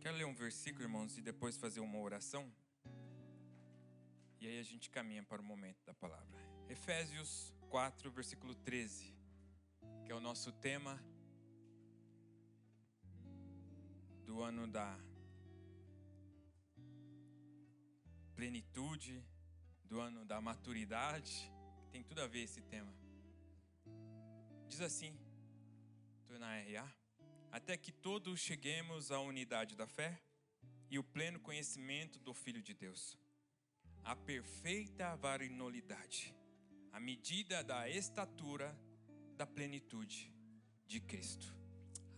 Quero ler um versículo, irmãos, e depois fazer uma oração. E aí a gente caminha para o momento da palavra. Efésios 4, versículo 13, que é o nosso tema do ano da plenitude, do ano da maturidade. Tem tudo a ver esse tema. Diz assim, estou na RA: até que todos cheguemos à unidade da fé e o pleno conhecimento do Filho de Deus, a perfeita varonilidade, à medida da estatura da plenitude de Cristo.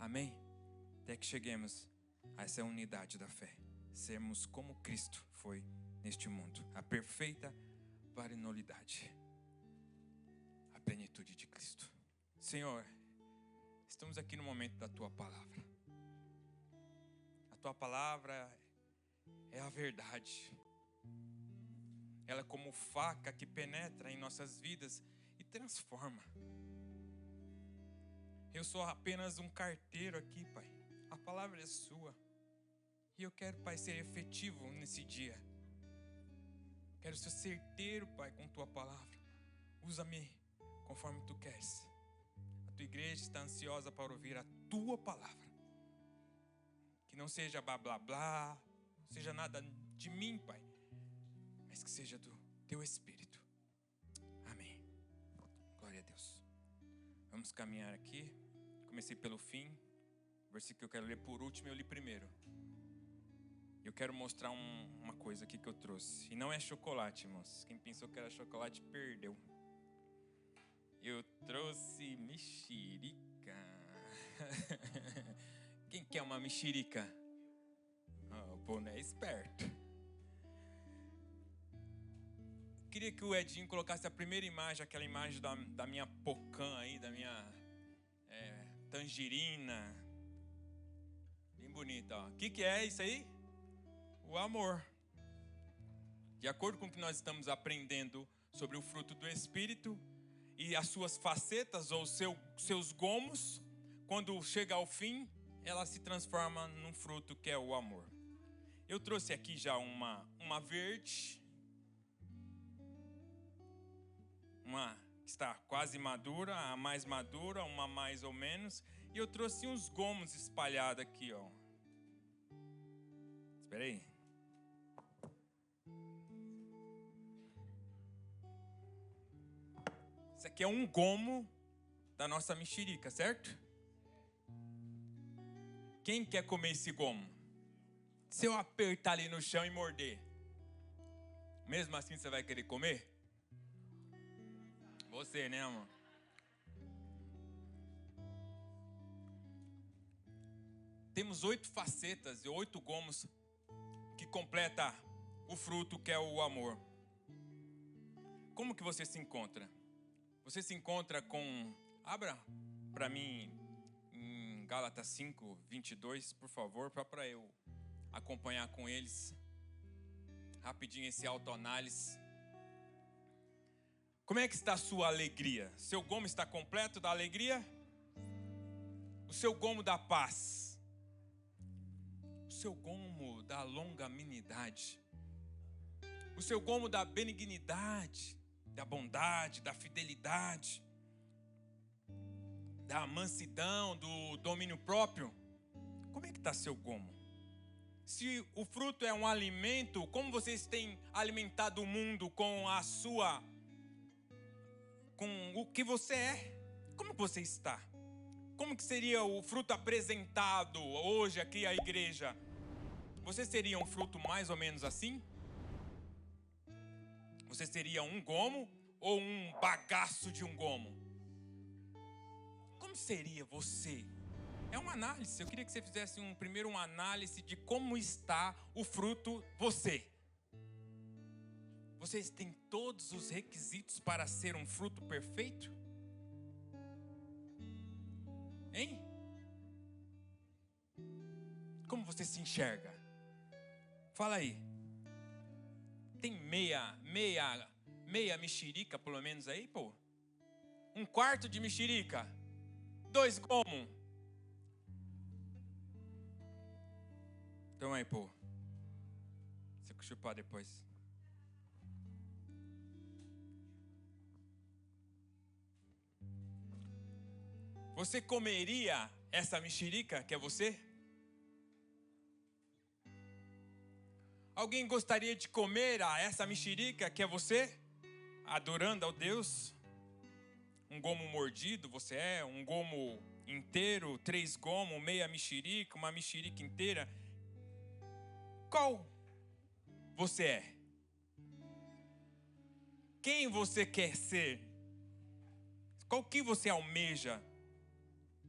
Amém? Até que cheguemos a essa unidade da fé, sermos como Cristo foi neste mundo, a perfeita varonilidade, a plenitude de Cristo. Senhor, estamos aqui no momento da Tua Palavra. A Tua Palavra é a verdade. Ela é como faca que penetra em nossas vidas e transforma. Eu sou apenas um carteiro aqui, Pai. A palavra é Sua. E eu quero, Pai, ser efetivo nesse dia. Quero ser certeiro, Pai, com Tua palavra. Usa-me conforme Tu queres. A Tua igreja está ansiosa para ouvir a Tua palavra. Que não seja blá blá blá, não seja nada de mim, Pai, mas que seja do Teu Espírito. Amém. Glória a Deus. Vamos caminhar aqui. Comecei pelo fim. O versículo que eu quero ler por último, eu li primeiro. Eu quero mostrar uma coisa aqui que eu trouxe. E não é chocolate, irmãos. Quem pensou que era chocolate, perdeu. Eu trouxe mexerica. Quem quer uma mexerica? O boné é esperto. Queria que o Edinho colocasse a primeira imagem, aquela imagem da minha pocã aí, da minha tangerina. Bem bonita, ó. O que é isso aí? O amor. De acordo com o que nós estamos aprendendo sobre o fruto do Espírito e as suas facetas ou seus gomos, quando chega ao fim, ela se transforma num fruto que é o amor. Eu trouxe aqui já uma verde, uma que está quase madura, a mais madura, uma mais ou menos, e eu trouxe uns gomos espalhados aqui, ó. Espera aí. Isso aqui é um gomo da nossa mexerica, certo? Quem quer comer esse gomo? Se eu apertar ali no chão e morder, mesmo assim você vai querer comer? Você, né, amor? Temos 8 facetas e 8 gomos que completa o fruto que é o amor. Como que você se encontra? Você se encontra com... Abra para mim em Gálatas 5, 22, por favor, para eu acompanhar com eles rapidinho esse autoanálise. Como é que está a sua alegria? Seu gomo está completo da alegria? O seu gomo da paz? O seu gomo da longanimidade? O seu gomo da benignidade, da bondade, da fidelidade, da mansidão, do domínio próprio? Como é que está seu gomo? Se o fruto é um alimento, como vocês têm alimentado o mundo com com o que você é? Como você está? Como que seria o fruto apresentado hoje aqui à igreja? Você seria um fruto mais ou menos assim? Você seria um gomo ou um bagaço de um gomo? Como seria você? É uma análise. Eu queria que você fizesse primeiro uma análise de como está o fruto você. Vocês têm todos os requisitos para ser um fruto perfeito? Hein? Como você se enxerga? Fala aí. Tem meia mexerica pelo menos aí, pô? 1/4 de mexerica? 2 gomos? Então aí, pô. Você que chupar depois. Você comeria essa mexerica que é você? Alguém gostaria de comer essa mexerica que é você? Adorando ao Deus? Um gomo mordido você é? Um gomo inteiro? 3 gomos, meia mexerica, uma mexerica inteira? Qual você é? Quem você quer ser? Qual que você almeja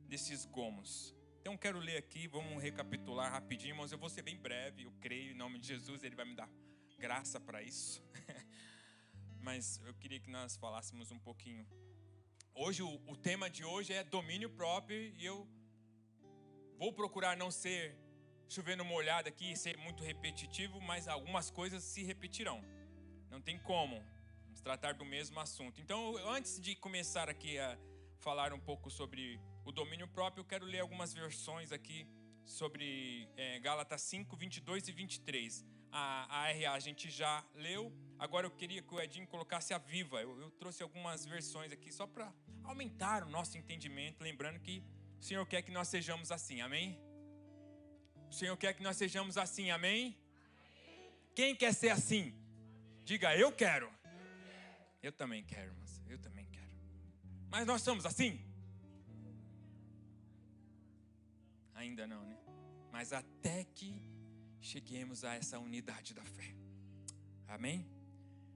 desses gomos? Então quero ler aqui, vamos recapitular rapidinho, mas eu vou ser bem breve, eu creio, em nome de Jesus, Ele vai me dar graça para isso. Mas eu queria que nós falássemos um pouquinho. Hoje, o tema de hoje é domínio próprio, e eu vou procurar não ser chovendo molhado aqui, ser muito repetitivo, mas algumas coisas se repetirão. Não tem como tratar do mesmo assunto. Então, antes de começar aqui a falar um pouco sobre o domínio próprio, eu quero ler algumas versões aqui sobre Gálatas 5, 22 e 23. A RA a gente já leu, agora eu queria que o Edinho colocasse a Viva. Eu trouxe algumas versões aqui só para aumentar o nosso entendimento, lembrando que o Senhor quer que nós sejamos assim, amém? O Senhor quer que nós sejamos assim, amém? Quem quer ser assim? Diga, eu quero. Eu também quero, mas eu também quero. Mas nós somos assim? Ainda não, né? Mas até que cheguemos a essa unidade da fé. Amém?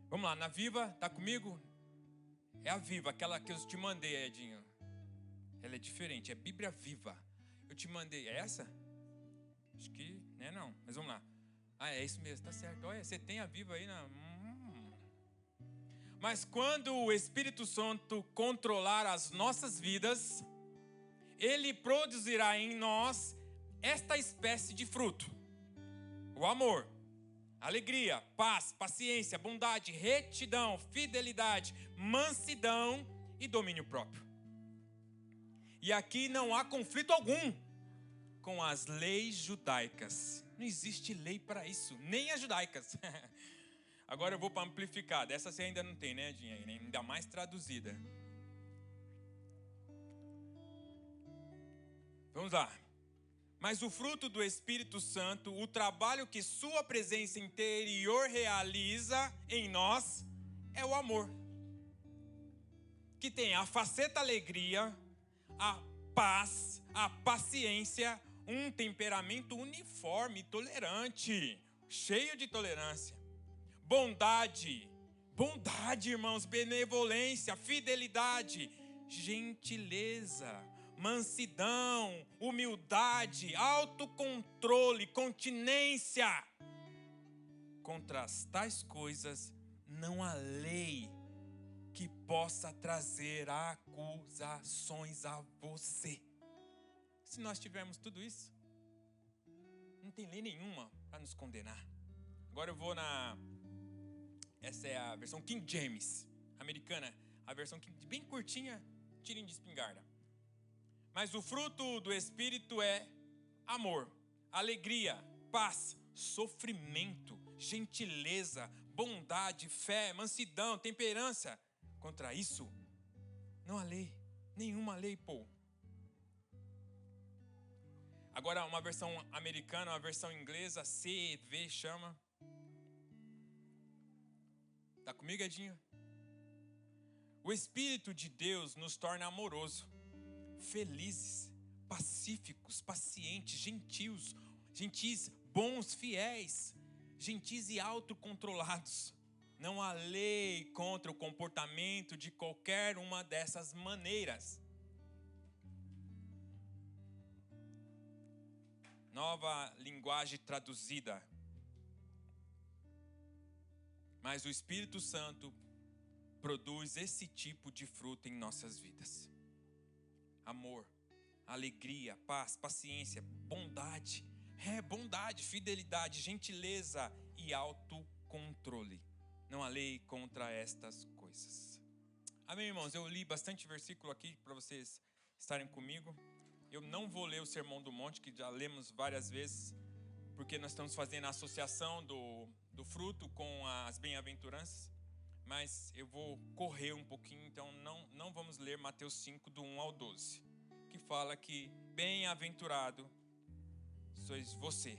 Vamos lá, na Viva, tá comigo? É a Viva, aquela que eu te mandei, Edinho. Ela é diferente, é Bíblia Viva. Eu te mandei, é essa? Acho que, né, não. Mas vamos lá. Ah, é isso mesmo, tá certo. Olha, você tem a Viva aí na... Mas quando o Espírito Santo controlar as nossas vidas, Ele produzirá em nós esta espécie de fruto: o amor, alegria, paz, paciência, bondade, retidão, fidelidade, mansidão e domínio próprio. E aqui não há conflito algum com as leis judaicas. Não existe lei para isso, nem as judaicas. Agora eu vou para amplificada. Essa você ainda não tem, né, Edinha? Ainda mais traduzida. Vamos lá. Mas o fruto do Espírito Santo, o trabalho que sua presença interior realiza em nós, é o amor. Que tem a faceta alegria, a paz, a paciência, um temperamento uniforme e tolerante, cheio de tolerância. Bondade, irmãos, benevolência, fidelidade, gentileza, mansidão, humildade, autocontrole, continência. Contra as tais coisas não há lei que possa trazer acusações a você. Se nós tivermos tudo isso, não tem lei nenhuma para nos condenar. Agora eu vou essa é a versão King James, americana. A versão bem curtinha, tirinho de espingarda. Mas o fruto do Espírito é amor, alegria, paz, sofrimento, gentileza, bondade, fé, mansidão, temperança. Contra isso, não há lei, nenhuma lei, pô. Agora uma versão americana, uma versão inglesa, CEV chama. Tá comigo, Edinho? O Espírito de Deus nos torna amoroso, felizes, pacíficos, pacientes, gentis, bons, fiéis, gentis e autocontrolados. Não há lei contra o comportamento de qualquer uma dessas maneiras. Nova linguagem traduzida. Mas o Espírito Santo produz esse tipo de fruto em nossas vidas: amor, alegria, paz, paciência, bondade, fidelidade, gentileza e autocontrole. Não há lei contra estas coisas. Amém, irmãos? Eu li bastante versículo aqui para vocês estarem comigo. Eu não vou ler o Sermão do Monte, que já lemos várias vezes. porque nós estamos fazendo a associação do fruto com as bem-aventuranças, mas eu vou correr um pouquinho, então não vamos ler Mateus 5, do 1 ao 12, que fala que bem-aventurado sois você,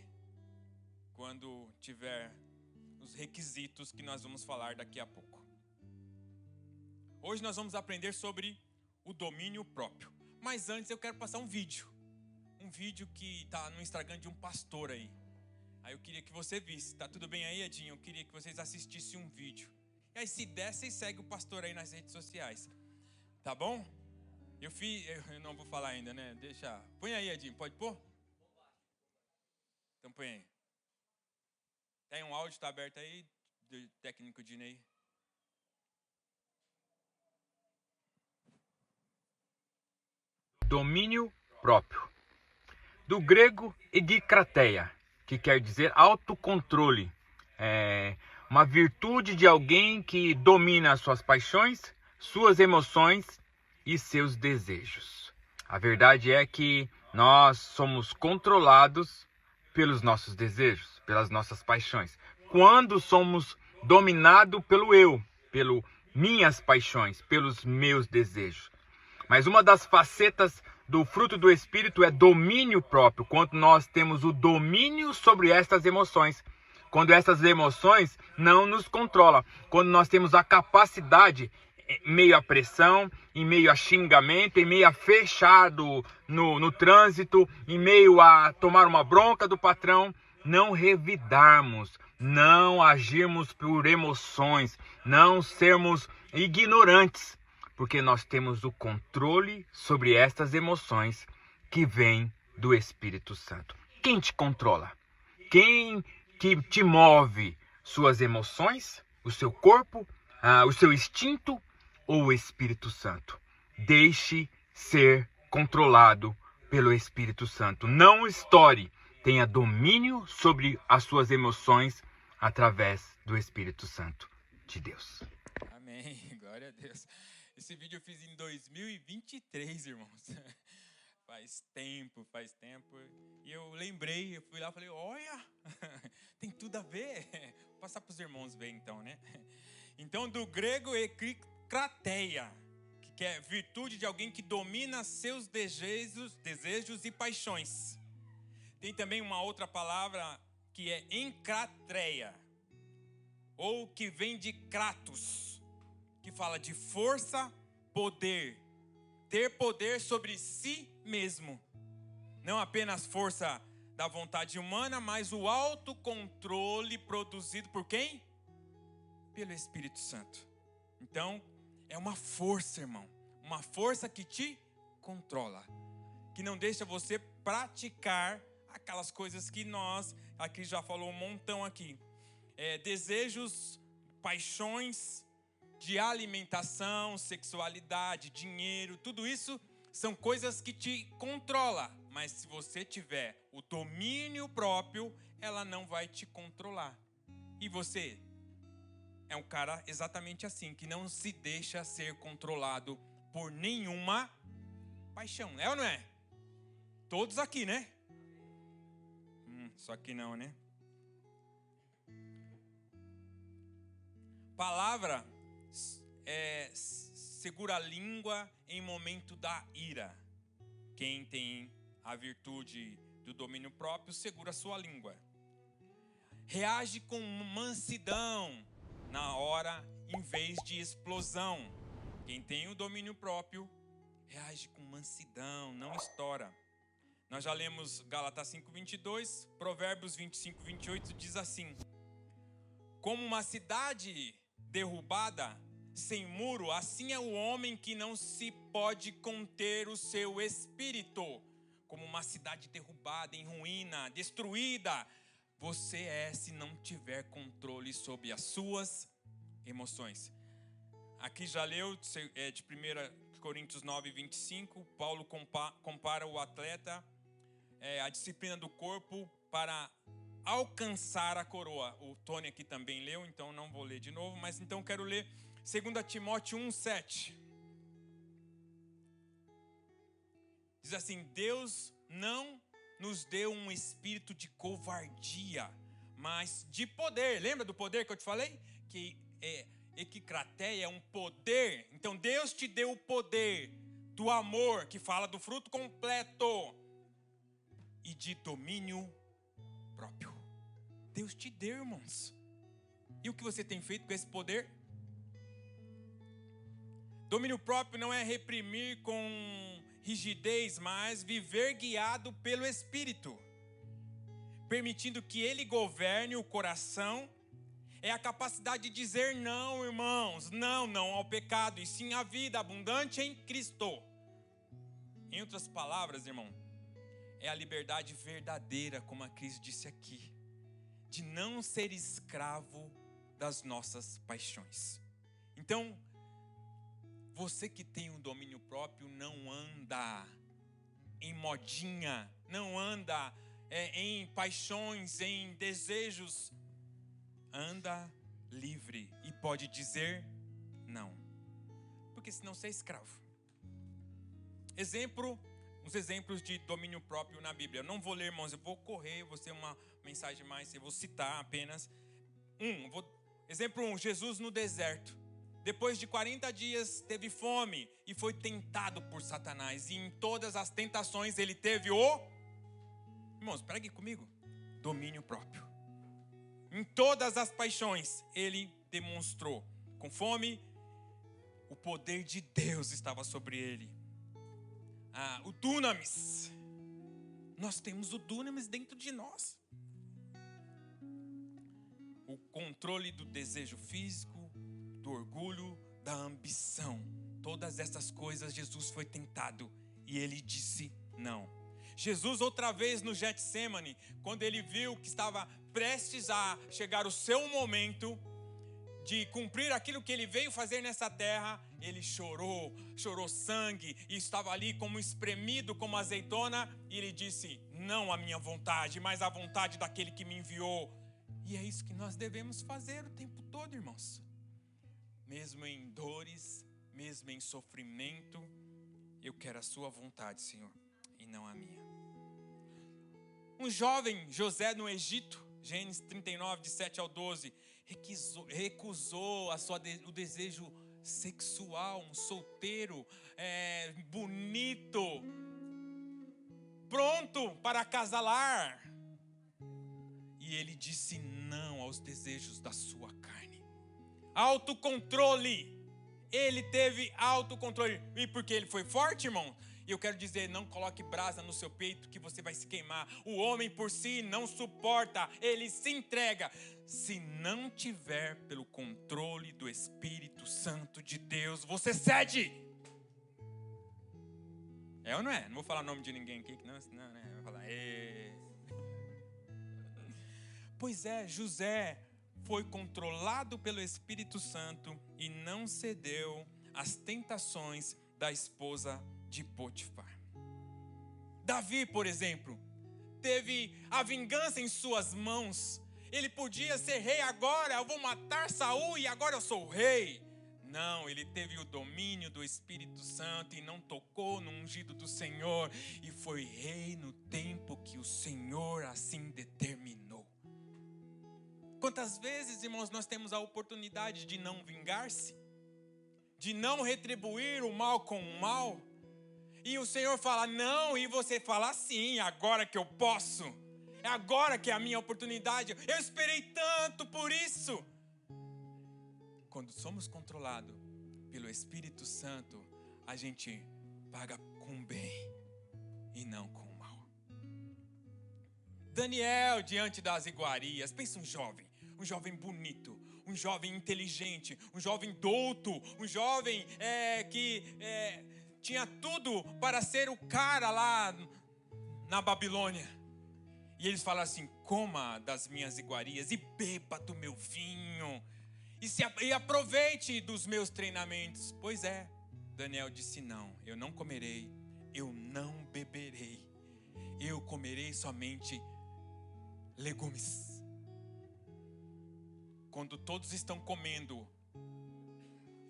quando tiver os requisitos que nós vamos falar daqui a pouco. Hoje nós vamos aprender sobre o domínio próprio. Mas antes eu quero passar um vídeo que está no Instagram de um pastor aí. Aí eu queria que você visse. Tá tudo bem aí, Edinho? Eu queria que vocês assistissem um vídeo. E aí se der, vocês seguem o pastor aí nas redes sociais. Tá bom? Eu não vou falar ainda, né? Deixa. Põe aí, Edinho. Pode pôr? Então põe aí. Tem um áudio, tá aberto aí, do técnico Dinei. Domínio próprio. Do grego egikrateia, que quer dizer autocontrole. É uma virtude de alguém que domina suas paixões, suas emoções e seus desejos. A verdade é que nós somos controlados pelos nossos desejos, pelas nossas paixões. Quando somos dominados pelo eu, pelas minhas paixões, pelos meus desejos. Mas uma das facetas do fruto do Espírito é domínio próprio, quando nós temos o domínio sobre estas emoções, quando essas emoções não nos controlam, quando nós temos a capacidade, em meio à pressão, em meio a xingamento, em meio a fechado no trânsito, em meio a tomar uma bronca do patrão, não revidarmos, não agirmos por emoções, não sermos ignorantes, porque nós temos o controle sobre estas emoções que vêm do Espírito Santo. Quem te controla? Quem que te move? Suas emoções? O seu corpo? O seu instinto? Ou o Espírito Santo? Deixe ser controlado pelo Espírito Santo. Não estoure. Tenha domínio sobre as suas emoções através do Espírito Santo de Deus. Amém. Glória a Deus. Esse vídeo eu fiz em 2023, irmãos. Faz tempo. E eu lembrei, eu fui lá e falei, olha, tem tudo a ver. Vou passar para os irmãos ver então, né? Então, do grego ekrateia, que é virtude de alguém que domina seus desejos e paixões. Tem também uma outra palavra que é enkratreia, ou que vem de kratos, que fala de força, poder, ter poder sobre si mesmo. Não apenas força da vontade humana, mas o autocontrole produzido por quem? Pelo Espírito Santo. Então, é uma força, irmão. Uma força que te controla, que não deixa você praticar aquelas coisas que nós, aqui já falou um montão aqui. Desejos, paixões de alimentação, sexualidade, dinheiro, tudo isso são coisas que te controlam. Mas se você tiver o domínio próprio, ela não vai te controlar. E você é um cara exatamente assim, que não se deixa ser controlado por nenhuma paixão. É ou não é? Todos aqui, né? Só que não, né? Palavra segura a língua em momento da ira. Quem tem a virtude do domínio próprio segura a sua língua. Reage com mansidão na hora em vez de explosão. Quem tem o domínio próprio reage com mansidão, não estoura. Nós já lemos Gálatas 5:22, Provérbios 25:28 diz assim: como uma cidade derrubada sem muro, assim é o homem que não se pode conter o seu espírito. Como uma cidade derrubada, em ruína, destruída, você se não tiver controle sobre as suas emoções. Aqui já leu de 1 Coríntios 9:25, Paulo compara o atleta, a disciplina do corpo para alcançar a coroa. O Tony aqui também leu, então não vou ler de novo, mas então quero ler 2 Timóteo 1:7. Diz assim: Deus não nos deu um espírito de covardia, mas de poder. Lembra do poder que eu te falei? Que equikrateia é um poder. Então Deus te deu o poder do amor, que fala do fruto completo, e de domínio próprio. Deus te deu, irmãos. E o que você tem feito com esse poder? Domínio próprio não é reprimir com rigidez, mas viver guiado pelo Espírito, permitindo que Ele governe o coração. É a capacidade de dizer não, irmãos, não ao pecado, e sim à vida abundante em Cristo. Em outras palavras, irmão, é a liberdade verdadeira, como a Cris disse aqui, de não ser escravo das nossas paixões. Então, você que tem um domínio próprio não anda em modinha, não anda em paixões, em desejos. Anda livre e pode dizer não, porque senão você é escravo. Uns exemplos de domínio próprio na Bíblia. Eu não vou ler, irmãos, eu vou correr, vou ser uma mensagem mais, eu vou citar apenas exemplo 1, Jesus no deserto. Depois de 40 dias teve fome e foi tentado por Satanás. E em todas as tentações ele teve irmãos, pregue comigo, domínio próprio. Em todas as paixões ele demonstrou. Com fome, o poder de Deus estava sobre ele. O dunamis. Nós temos o dunamis dentro de nós. O controle do desejo físico, do orgulho, da ambição. Todas essas coisas Jesus foi tentado e ele disse não. Jesus outra vez no Getsemane, quando ele viu que estava prestes a chegar o seu momento de cumprir aquilo que ele veio fazer nessa terra, ele chorou sangue e estava ali como espremido como azeitona, e ele disse, não a minha vontade, mas a vontade daquele que me enviou. E é isso que nós devemos fazer o tempo todo, irmãos. Mesmo em dores, mesmo em sofrimento, eu quero a sua vontade, Senhor, e não a minha. Um jovem, José no Egito, Gênesis 39, de 7 ao 12, recusou o desejo sexual, um solteiro, bonito, pronto para acasalar. E ele disse não aos desejos da sua carne. Autocontrole. Ele teve autocontrole. E porque ele foi forte, irmão? E eu quero dizer, não coloque brasa no seu peito que você vai se queimar. O homem por si não suporta, ele se entrega. Se não tiver pelo controle do Espírito Santo de Deus, você cede. É ou não é? Não vou falar o nome de ninguém aqui, não, né? Eu vou falar, Pois é, José foi controlado pelo Espírito Santo e não cedeu às tentações da esposa de Potifar. Davi, por exemplo, teve a vingança em suas mãos. Ele podia ser rei agora, eu vou matar Saul e agora eu sou rei. Não, ele teve o domínio do Espírito Santo e não tocou no ungido do Senhor. E foi rei no tempo que o Senhor assim determinou. Quantas vezes, irmãos, nós temos a oportunidade de não vingar-se? De não retribuir o mal com o mal? E o Senhor fala não, e você fala sim, agora que eu posso. É agora que é a minha oportunidade. Eu esperei tanto por isso. Quando somos controlados pelo Espírito Santo, a gente paga com bem e não com o mal. Daniel diante das iguarias. Pensa um jovem bonito, um jovem inteligente, um jovem douto, um jovem que tinha tudo para ser o cara lá na Babilônia. E eles falam assim, coma das minhas iguarias e beba do meu vinho. E aproveite dos meus treinamentos. Pois é, Daniel disse não, eu não comerei, eu não beberei. Eu comerei somente legumes. Quando todos estão comendo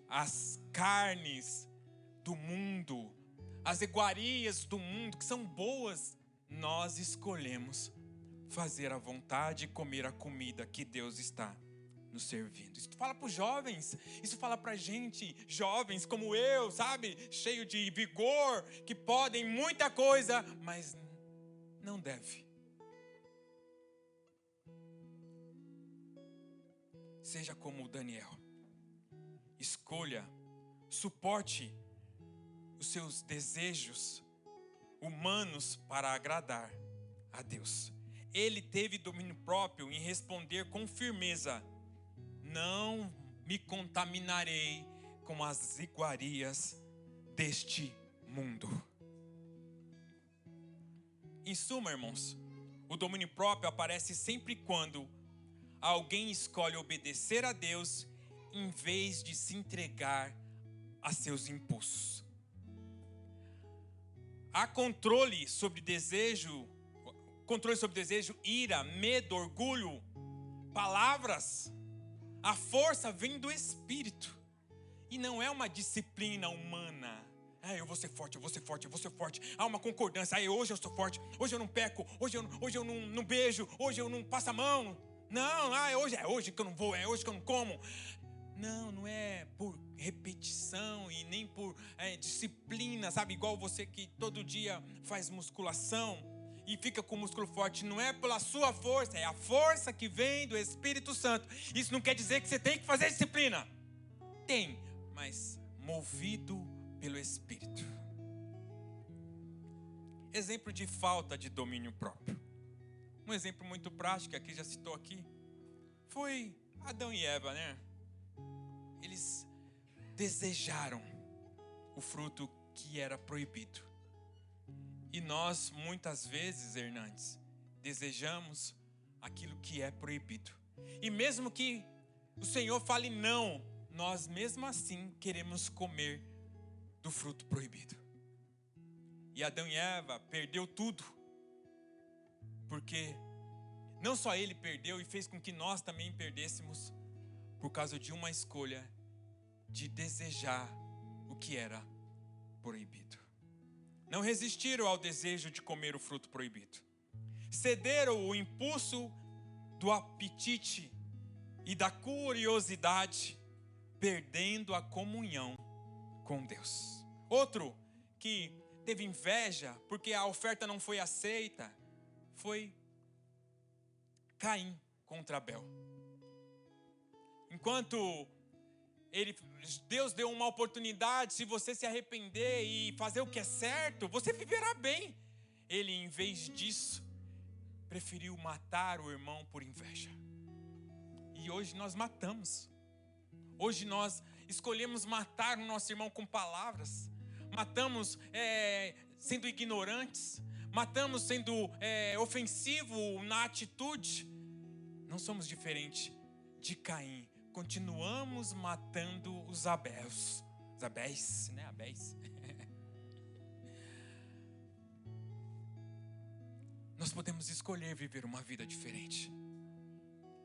as carnes do mundo, as iguarias do mundo, que são boas, nós escolhemos fazer a vontade e comer a comida que Deus está nos servindo. Isso fala para os jovens, isso fala para a gente, jovens como eu, sabe? Cheio de vigor, que podem muita coisa, mas não deve. Seja como o Daniel. Escolha, suporte os seus desejos humanos para agradar a Deus. Ele teve domínio próprio em responder com firmeza: não me contaminarei com as iguarias deste mundo. Em suma, irmãos, o domínio próprio aparece sempre quando alguém escolhe obedecer a Deus em vez de se entregar a seus impulsos. Há controle sobre desejo, ira, medo, orgulho, palavras. A força vem do Espírito e não é uma disciplina humana. Eu vou ser forte, eu vou ser forte, eu vou ser forte. Há uma concordância. Hoje eu sou forte, hoje eu não peco, hoje eu não beijo, hoje eu não passo a mão. Não, hoje que eu não vou, é hoje que eu não como. Não é por repetição e nem por disciplina, sabe? Igual você que todo dia faz musculação e fica com o músculo forte. Não é pela sua força, é a força que vem do Espírito Santo. Isso não quer dizer que você tem que fazer disciplina. Tem, mas movido pelo Espírito. Exemplo de falta de domínio próprio. Um exemplo muito prático, aqui já citou aqui, foi Adão e Eva, né? Eles desejaram o fruto que era proibido. E nós, muitas vezes, Hernandes, desejamos aquilo que é proibido. E mesmo que o Senhor fale não, nós mesmo assim queremos comer do fruto proibido. E Adão e Eva perdeu tudo. Porque não só ele perdeu e fez com que nós também perdêssemos por causa de uma escolha de desejar o que era proibido. Não resistiram ao desejo de comer o fruto proibido. Cederam o impulso do apetite e da curiosidade, perdendo a comunhão com Deus. Outro que teve inveja porque a oferta não foi aceita foi Caim contra Abel. Enquanto Deus deu uma oportunidade, se você se arrepender e fazer o que é certo, você viverá bem. Ele, em vez disso, preferiu matar o irmão por inveja. E hoje nós matamos. Hoje nós escolhemos matar o nosso irmão com palavras. Matamos sendo ignorantes. Matamos sendo ofensivo na atitude. Não somos diferentes de Caim. Continuamos matando os Abéis. Os Abéis, né? Abéis. Nós podemos escolher viver uma vida diferente.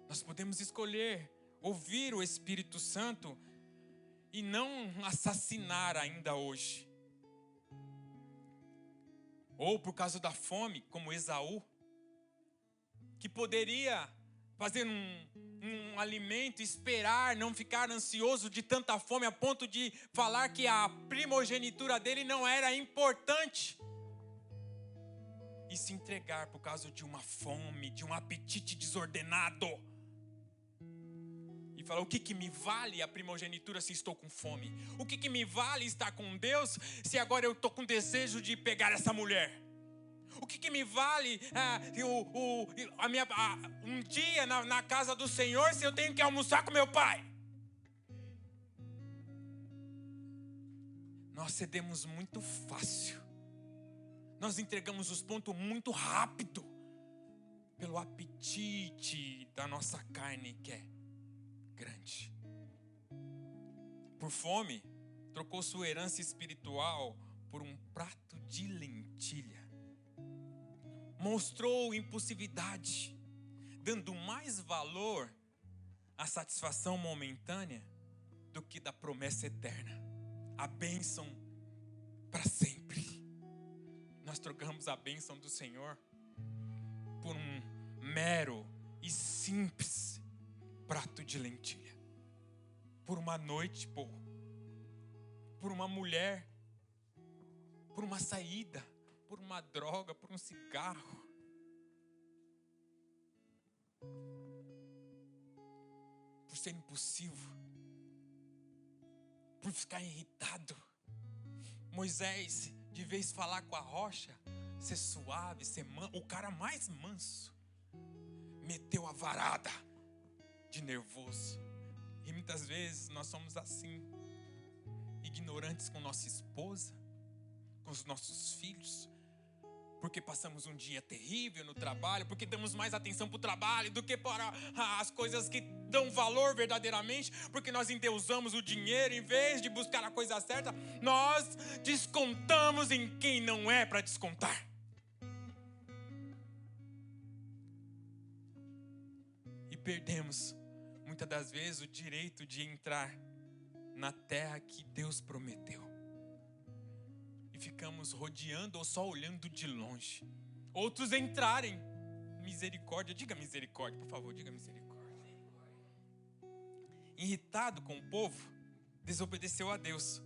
Nós podemos escolher ouvir o Espírito Santo e não assassinar ainda hoje. Ou por causa da fome, como Esaú, que poderia fazer um alimento, esperar, não ficar ansioso de tanta fome, a ponto de falar que a primogenitura dele não era importante. E se entregar por causa de uma fome, de um apetite desordenado. E falar, o que me vale a primogenitura se estou com fome? O que me vale estar com Deus se agora eu estou com desejo de pegar essa mulher? O que me vale um dia na casa do Senhor se eu tenho que almoçar com meu pai? Nós cedemos muito fácil. Nós entregamos os pontos muito rápido pelo apetite da nossa carne que é grande. Por fome, trocou sua herança espiritual por um prato de lentilha. Mostrou impulsividade, dando mais valor à satisfação momentânea do que da promessa eterna, a bênção para sempre. nós trocamos a bênção do Senhor por um mero e simples prato de lentilha. Por uma noite boa. Por uma mulher. Por uma saída. Por uma droga. Por um cigarro. Por ser impulsivo. Por ficar irritado. Moisés, de vez falar com a rocha, ser suave, ser manso, o cara mais manso, meteu a varada de nervoso. E muitas vezes nós somos assim, ignorantes com nossa esposa, com os nossos filhos, porque passamos um dia terrível no trabalho, porque damos mais atenção para o trabalho do que para as coisas que dão valor verdadeiramente, porque nós endeusamos o dinheiro em vez de buscar a coisa certa, nós descontamos em quem não é para descontar. E perdemos, muitas das vezes, o direito de entrar na terra que Deus prometeu. Ficamos rodeando ou só olhando de longe. Outros entrarem. Misericórdia, diga misericórdia, por favor, diga misericórdia. Irritado com o povo, desobedeceu a Deus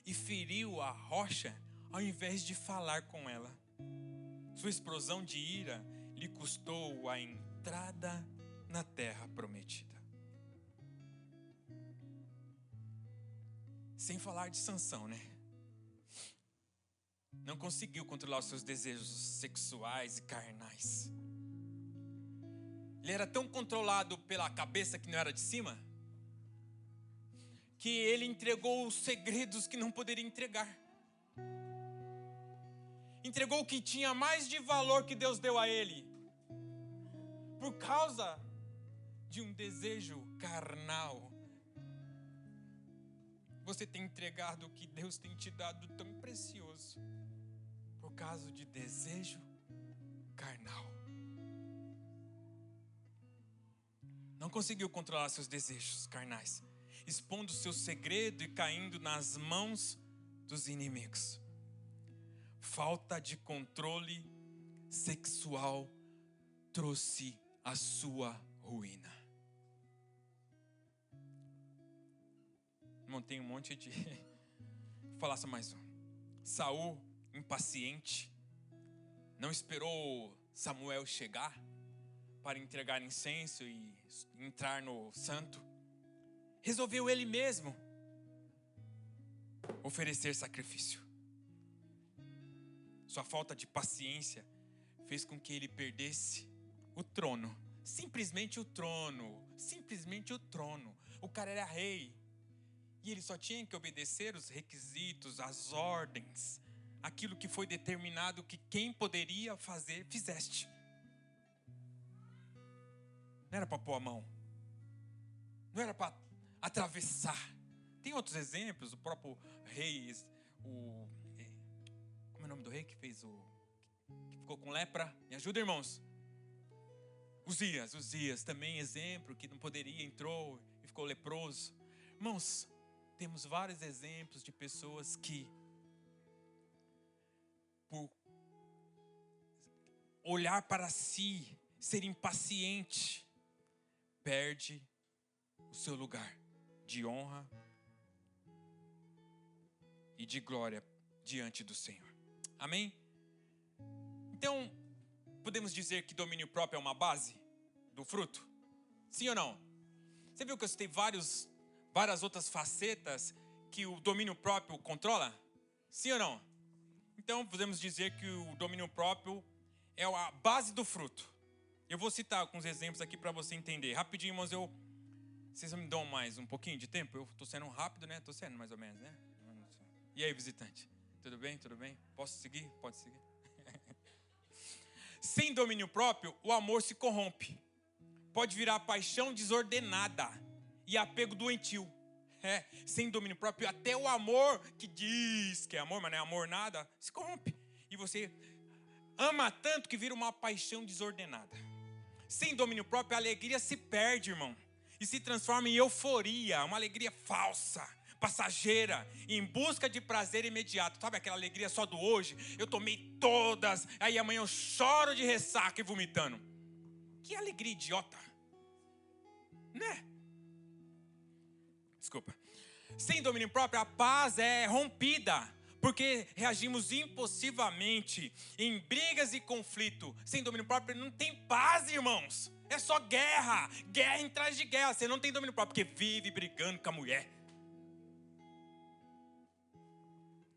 e feriu a rocha ao invés de falar com ela. Sua explosão de ira lhe custou a entrada na terra prometida. Sem falar de Sansão, né? Não conseguiu controlar os seus desejos sexuais e carnais. Ele era tão controlado pela cabeça que não era de cima, que ele entregou os segredos que não poderia entregar. Entregou o que tinha mais de valor que Deus deu a ele, por causa de um desejo carnal. Você tem entregado o que Deus tem te dado tão precioso por causa de desejo carnal. Não conseguiu controlar seus desejos carnais, expondo seu segredo e caindo nas mãos dos inimigos. Falta de controle sexual trouxe a sua ruína. Irmão, tem um monte de... Vou falar só mais um. Saul, impaciente, não esperou Samuel chegar para entregar incenso e entrar no santo. Resolveu ele mesmo oferecer sacrifício. Sua falta de paciência fez com que ele perdesse o trono. Simplesmente o trono. Simplesmente o trono. O cara era rei. E ele só tinha que obedecer os requisitos, as ordens, aquilo que foi determinado que quem poderia fazer, fizeste. Não era para pôr a mão. Não era para atravessar. Tem outros exemplos, o próprio rei, como é o nome do rei que fez que ficou com lepra? Me ajuda, irmãos. Uzias, também exemplo, que não poderia, entrou e ficou leproso. Irmãos, temos vários exemplos de pessoas que, por olhar para si, ser impaciente, perde o seu lugar de honra e de glória diante do Senhor. Amém? Então, podemos dizer que domínio próprio é uma base do fruto? Sim ou não? Você viu que eu citei várias outras facetas que o domínio próprio controla? Sim ou não? Então, podemos dizer que o domínio próprio é a base do fruto. Eu vou citar alguns exemplos aqui para você entender. Rapidinho, irmãos, vocês me dão mais um pouquinho de tempo? Eu estou sendo rápido, né? Estou sendo mais ou menos, né? E aí, visitante? Tudo bem? Tudo bem? Posso seguir? Pode seguir. Sem domínio próprio, o amor se corrompe. Pode virar paixão desordenada e apego doentio. Sem domínio próprio, até o amor que diz que é amor, mas não é amor nada, se corrompe. E você ama tanto que vira uma paixão desordenada. Sem domínio próprio, a alegria se perde, irmão. E se transforma em euforia, uma alegria falsa. passageira, em busca de prazer imediato. Sabe aquela alegria só do hoje? Eu tomei todas, aí amanhã eu choro de ressaca e vomitando. Que alegria idiota, né? Desculpa. Sem domínio próprio, a paz é rompida, porque reagimos impulsivamente em brigas e conflito. Sem domínio próprio não tem paz, irmãos. É só guerra, guerra em trás de guerra. Você não tem domínio próprio, porque vive brigando com a mulher.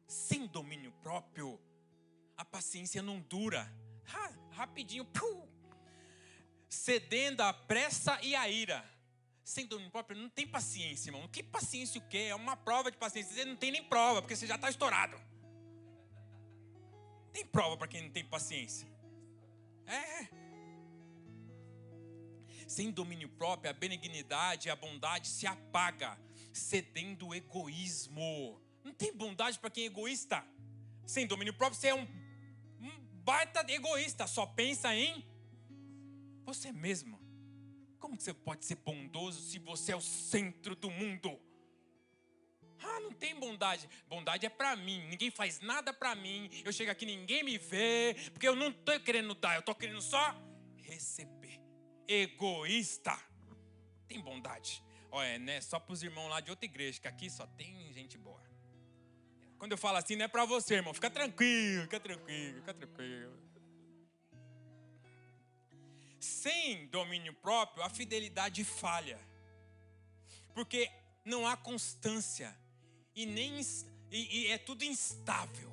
Sem domínio próprio, a paciência não dura. Rapidinho, cedendo à pressa e à ira. Sem domínio próprio, não tem paciência, irmão. Que paciência o quê? É uma prova de paciência. Você não tem nem prova, porque você já está estourado. Tem prova para quem não tem paciência. Sem domínio próprio, a benignidade e a bondade se apaga, cedendo o egoísmo. Não tem bondade para quem é egoísta. Sem domínio próprio, você é um baita egoísta. Só pensa em você mesmo. Como que você pode ser bondoso se você é o centro do mundo? Não tem bondade. Bondade é para mim. Ninguém faz nada para mim. Eu chego aqui, ninguém me vê. Porque eu não estou querendo dar. Eu estou querendo só receber. Egoísta. Tem bondade. Olha, né? Só para os irmãos lá de outra igreja. Que aqui só tem gente boa. Quando eu falo assim, não é para você, irmão. Fica tranquilo, fica tranquilo, fica tranquilo. Sem domínio próprio, a fidelidade falha. Porque não há constância. E é tudo instável.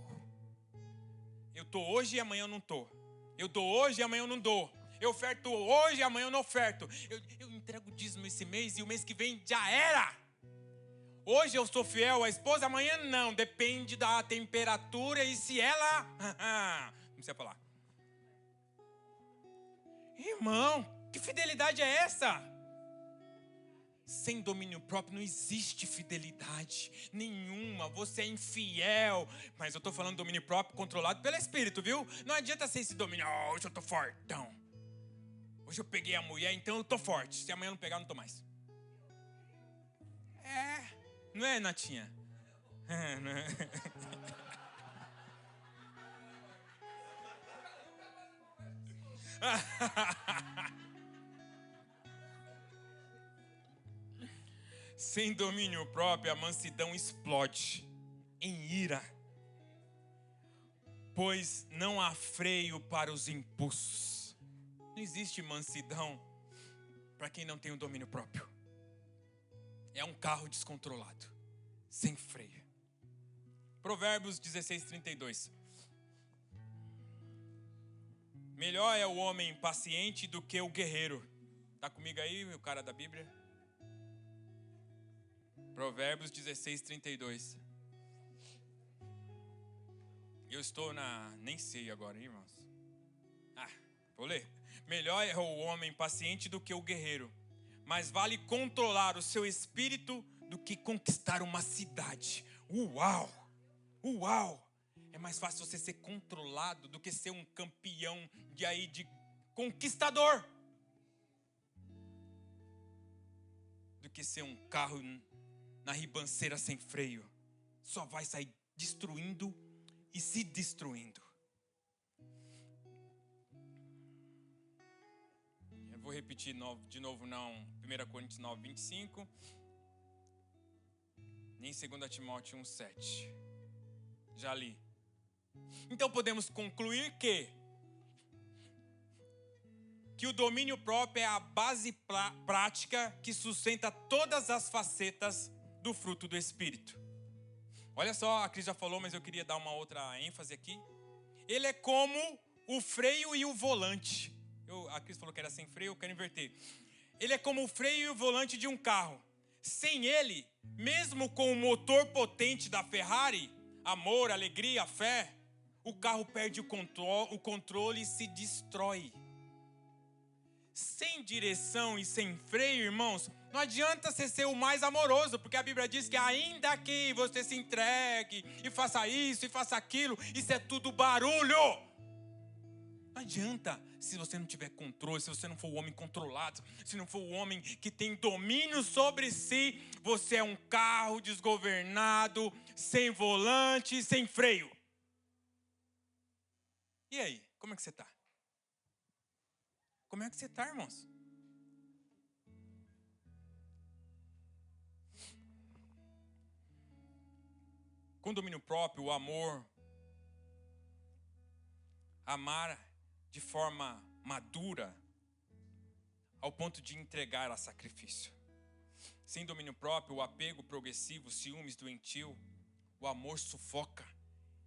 Eu estou hoje e amanhã eu não estou. Eu dou hoje e amanhã eu não dou. Eu oferto hoje e amanhã eu não oferto. Eu entrego o dízimo esse mês e o mês que vem já era. Hoje eu sou fiel à esposa, amanhã não. Depende da temperatura e se ela... Não precisa falar. Irmão, que fidelidade é essa? Sem domínio próprio não existe fidelidade nenhuma. Você é infiel. Mas eu estou falando domínio próprio controlado pelo Espírito, viu? Não adianta ser esse domínio. Hoje eu estou fortão. Hoje eu peguei a mulher, então eu estou forte. Se amanhã eu não pegar, eu não estou mais. Não é, Natinha? Não é. Sem domínio próprio, a mansidão explode em ira, pois não há freio para os impulsos. Não existe mansidão para quem não tem o domínio próprio. É um carro descontrolado, sem freio. Provérbios 16:32. Melhor é o homem paciente do que o guerreiro. Está comigo aí, o cara da Bíblia? Provérbios 16:32. Eu estou nem sei agora, hein, irmãos? Vou ler. Melhor é o homem paciente do que o guerreiro, mas vale controlar o seu espírito do que conquistar uma cidade. Uau! Uau! É mais fácil você ser controlado do que ser um campeão de conquistador. Do que ser um carro na ribanceira sem freio. Só vai sair destruindo e se destruindo. Eu vou repetir de novo, não 1 Coríntios 9:25, nem 2 Timóteo 1:7. Já li. Então podemos concluir que o domínio próprio é a base prática que sustenta todas as facetas do fruto do Espírito. Olha só, a Cris já falou, mas eu queria dar uma outra ênfase aqui. Ele é como o freio e o volante. A Cris falou que era sem freio, eu quero inverter. Ele é como o freio e o volante de um carro. Sem ele, mesmo com o motor potente da Ferrari, amor, alegria, fé, o carro perde o controle e se destrói. Sem direção e sem freio, irmãos, não adianta você ser o mais amoroso, porque a Bíblia diz que ainda que você se entregue e faça isso e faça aquilo, isso é tudo barulho. Não Não adianta se você não tiver controle, se você não for o homem controlado, se não for o homem que tem domínio sobre si, você é um carro desgovernado, sem volante, sem freio. E aí, como é que você está? Como é que você está, irmãos? Com domínio próprio, o amor, amar de forma madura, ao ponto de entregar a sacrifício. Sem domínio próprio, o apego progressivo, ciúmes doentio, o amor sufoca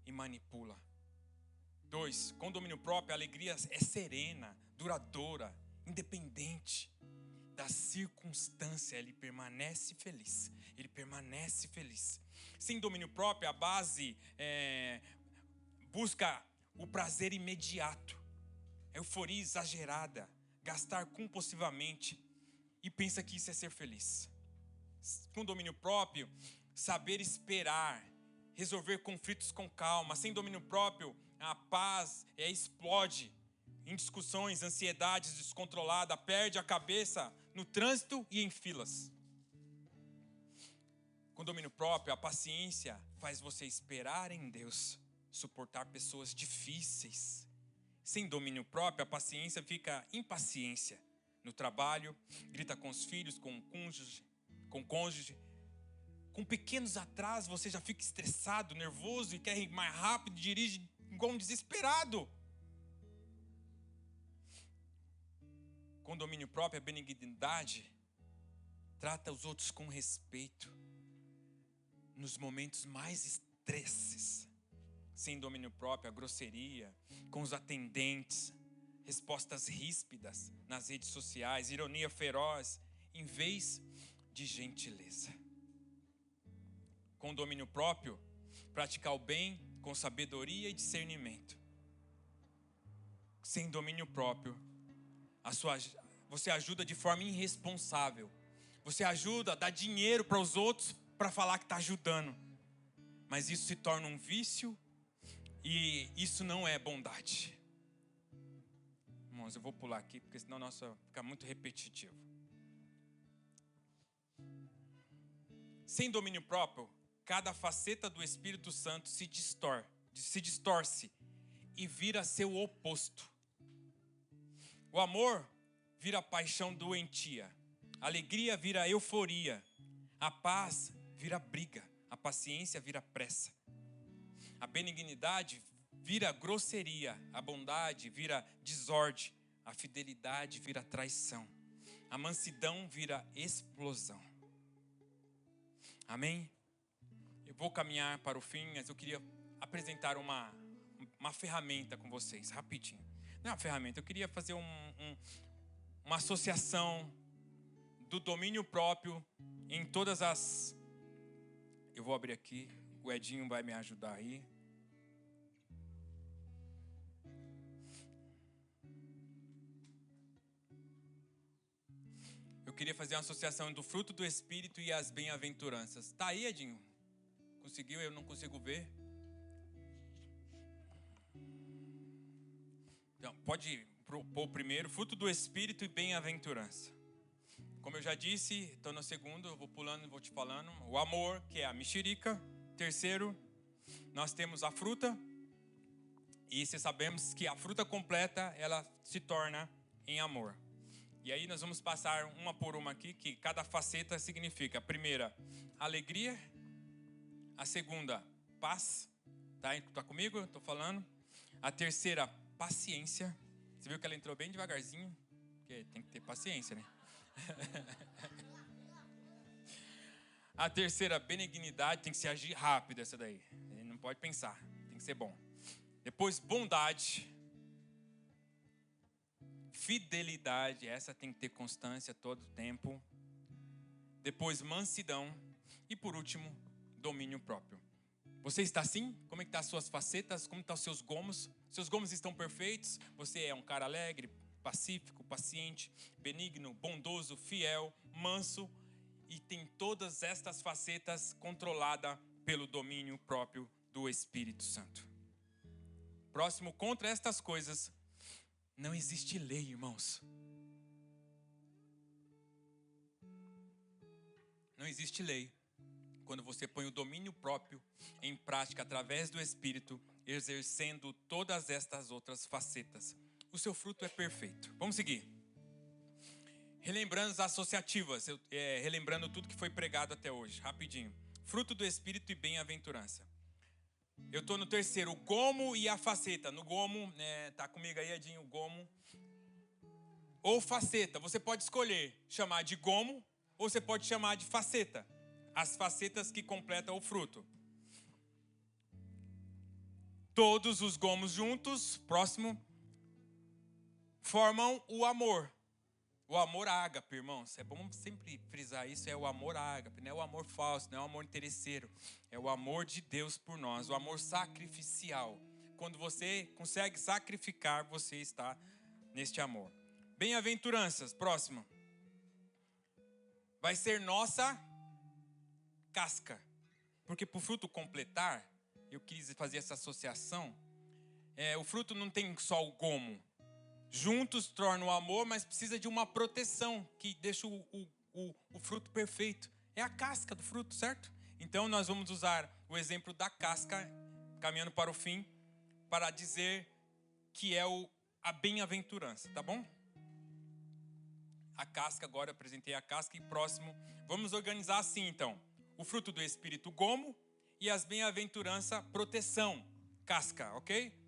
e manipula. 2. Com domínio próprio, a alegria é serena, duradoura, independente da circunstância. Ele permanece feliz. Ele permanece feliz. Sem domínio próprio, a base busca o prazer imediato, euforia exagerada, gastar compulsivamente e pensa que isso é ser feliz. Com domínio próprio, saber esperar, resolver conflitos com calma. Sem domínio próprio, a paz explode em discussões, ansiedades descontrolada, perde a cabeça no trânsito e em filas. Com domínio próprio, a paciência faz você esperar em Deus, suportar pessoas difíceis. Sem domínio próprio, a paciência fica impaciência no trabalho, grita com os filhos, com o cônjuge. Com pequenos atrasos você já fica estressado, nervoso e quer ir mais rápido, dirige igual um desesperado. Com domínio próprio, a benignidade trata os outros com respeito nos momentos mais estresses. Sem domínio próprio, a grosseria com os atendentes, respostas ríspidas nas redes sociais, ironia feroz em vez de gentileza. Com domínio próprio, praticar o bem com sabedoria e discernimento. Sem domínio próprio, você ajuda de forma irresponsável. Você ajuda, dá dinheiro para os outros para falar que está ajudando. Mas isso se torna um vício e isso não é bondade. Irmãos, eu vou pular aqui porque senão nossa fica muito repetitivo. Sem domínio próprio, cada faceta do Espírito Santo se distorce e vira seu oposto. O amor vira paixão doentia. A alegria vira euforia. A paz vira briga. A paciência vira pressa. A benignidade vira grosseria. A bondade vira desordem. A fidelidade vira traição. A mansidão vira explosão. Amém? Eu vou caminhar para o fim, mas eu queria apresentar uma ferramenta com vocês, rapidinho. Não é uma ferramenta, eu queria fazer uma associação do domínio próprio em todas as... Eu vou abrir aqui, o Edinho vai me ajudar aí. Eu queria fazer uma associação do fruto do Espírito e as bem-aventuranças. Tá aí, Edinho? Conseguiu? Eu não consigo ver. Então, pode pôr primeiro, fruto do Espírito e bem-aventurança. Como eu já disse, estou no segundo, eu vou pulando e vou te falando. O amor, que é a mexerica. Terceiro, nós temos a fruta. E se sabemos que a fruta completa, ela se torna em amor. E aí nós vamos passar uma por uma aqui, que cada faceta significa. A primeira, alegria. A segunda, paz. Tá comigo? Estou falando. A terceira, paciência. Você viu que ela entrou bem devagarzinho? Porque tem que ter paciência, né? A terceira, benignidade. Tem que se agir rápido essa daí. Não pode pensar. Tem que ser bom. Depois, bondade. Fidelidade. Essa tem que ter constância todo o tempo. Depois, mansidão. E por último, domínio próprio. Você está assim? Como é que estão as suas facetas? Como estão os seus gomos? Seus gomos estão perfeitos? Você é um cara alegre, pacífico, paciente, benigno, bondoso, fiel, manso e tem todas estas facetas controladas pelo domínio próprio do Espírito Santo. Próximo, contra estas coisas Não existe lei, irmãos. Não existe lei. Quando você põe o domínio próprio em prática através do Espírito, exercendo todas estas outras facetas, o seu fruto é perfeito. Vamos seguir. Relembrando as associativas, relembrando tudo que foi pregado até hoje, rapidinho. Fruto do Espírito e bem-aventurança. Eu estou no terceiro, o gomo e a faceta. No gomo, tá comigo aí, Edinho, o gomo. Ou faceta, você pode escolher chamar de gomo ou você pode chamar de faceta. As facetas que completam o fruto. Todos os gomos juntos, próximo, formam o amor. O amor ágape, irmãos. É bom sempre frisar isso, é o amor ágape. Não é o amor falso, não é o amor interesseiro. É o amor de Deus por nós, o amor sacrificial. Quando você consegue sacrificar, você está neste amor. Bem-aventuranças, próximo. Vai ser nossa casca. Porque para o fruto completar, eu quis fazer essa associação, o fruto não tem só o gomo. Juntos tornam o amor, mas precisa de uma proteção que deixa o fruto perfeito. É a casca do fruto, certo? Então nós vamos usar o exemplo da casca, caminhando para o fim, para dizer que é a bem-aventurança, tá bom? A casca, agora eu apresentei a casca, e próximo, vamos organizar assim então. O fruto do Espírito, gomo, e as bem-aventurança, proteção, casca, ok?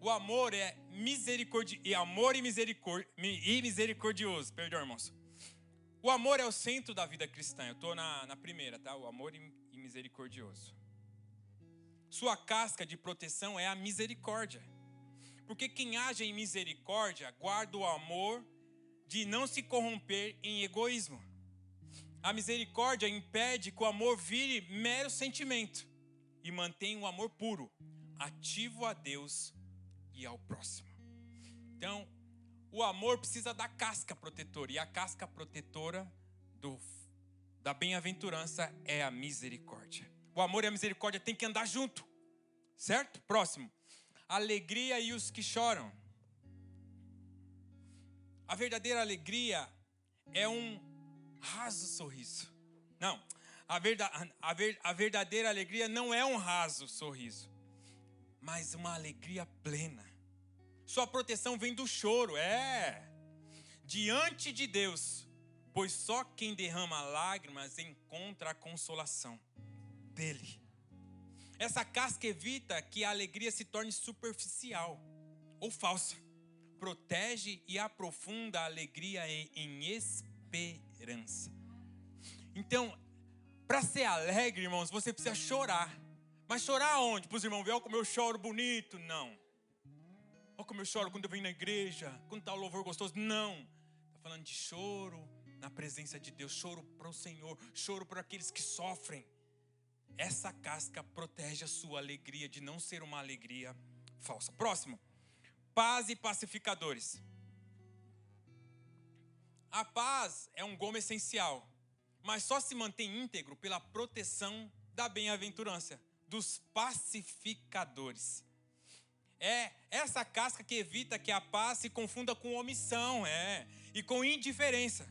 O amor é misericordioso. Perdão, irmãos. O amor é o centro da vida cristã. Eu estou na primeira, tá? O amor e misericordioso. Sua casca de proteção é a misericórdia. Porque quem age em misericórdia guarda o amor de não se corromper em egoísmo. A misericórdia impede que o amor vire mero sentimento e mantém o amor puro, ativo a Deus e ao próximo. Então, o amor precisa da casca protetora. E a casca protetora da bem-aventurança é a misericórdia. O amor e a misericórdia têm que andar junto. Certo? Próximo. Alegria e os que choram. A verdadeira alegria é um raso sorriso. Não. A verdadeira alegria não é um raso sorriso, mas uma alegria plena. Sua proteção vem do choro, diante de Deus, pois só quem derrama lágrimas encontra a consolação dele. Essa casca evita que a alegria se torne superficial ou falsa. Protege e aprofunda a alegria em esperança. Então, para ser alegre, irmãos, você precisa chorar. Mas chorar onde? Para os irmãos verem, olha como eu choro bonito. Não. Olha como eu choro quando eu venho na igreja, quando está o louvor gostoso. Não. Está falando de choro na presença de Deus. Choro para o Senhor. Choro para aqueles que sofrem. Essa casca protege a sua alegria de não ser uma alegria falsa. Próximo. Paz e pacificadores. A paz é um gomo essencial, mas só se mantém íntegro pela proteção da bem-aventurança, dos pacificadores. É essa casca que evita que a paz se confunda com omissão, e com indiferença.